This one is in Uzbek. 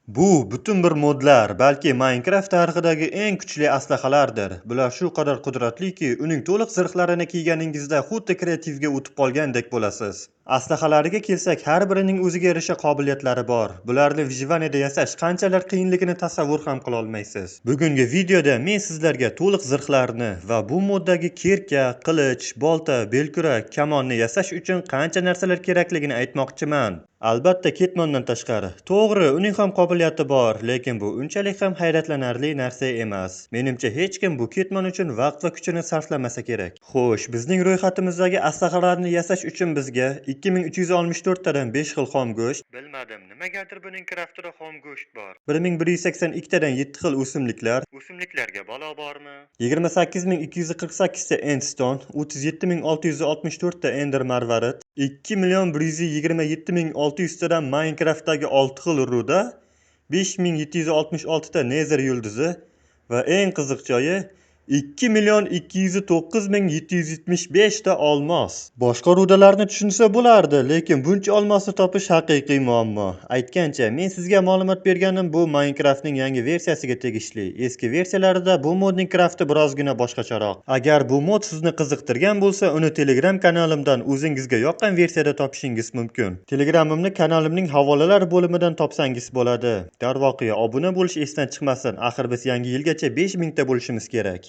Bu butun bir modlar, balki Minecraft tarixidagi eng kuchli aslahalardir. Bular shu qadar qudratliki, uning to'liq zirhlarini kiyganingizda xuddi kreativga o'tib qolgandek bo'lasiz. Aslahalariga kelsak, har birining o'ziga yarasha qobiliyatlari bor. Bularni Vyjvaneda yasash qanchalar qiyinligini tasavvur ham qila olmaysiz. Bugungi videoda men sizlarga to'liq zirhlarni va bu moddagi kirka, qilich, bolta, belkurak, kamonni yasash uchun qancha narsalar kerakligini aytmoqchiman. Albatta, ketmondan tashqari. To'g'ri, uning ham qobiliyati bor, lekin bu unchalik ham hayratlanarli narsa emas. Menimcha hech kim bu ketmon uchun vaqt va kuchini sarflamasa kerak. Xo'sh, bizning ro'yxatimizdagi aslahalarni yasash uchun bizga 2364 tadan 5 xil xom go'sht, bilmadim, nimagadir buning kraftida xom go'sht bor. 1182 tadan 7 xil o'simliklar, o'simliklarga balo bormi? 28248 ta endstone, 37664 ta ender marvarid, 2.127.600 tadan Minecraftdagi 6 xil ruda, 5766 ta nether yulduzi va eng qiziq joyi 2.209.775 ta olmos. Boshqa rudalarni tushunsa bo'lardi, lekin buncha olmosni topish haqiqiy muammo. Aytgancha, men sizga ma'lumot berganim bu Minecraftning yangi versiyasiga tegishli. Eski versiyalarida bu modning crafti birozgina boshqacharoq. Agar bu mod sizni qiziqtirgan bo'lsa, uni Telegram kanalimdan o'zingizga yoqqan versiyada topishingiz mumkin. Telegramimni kanalimning havolalar bo'limidan topsangiz bo'ladi. Darvoqe, obuna bo'lish esdan chiqmasin. Axir biz yangi yilgacha 5000 ta bo'lishimiz kerak.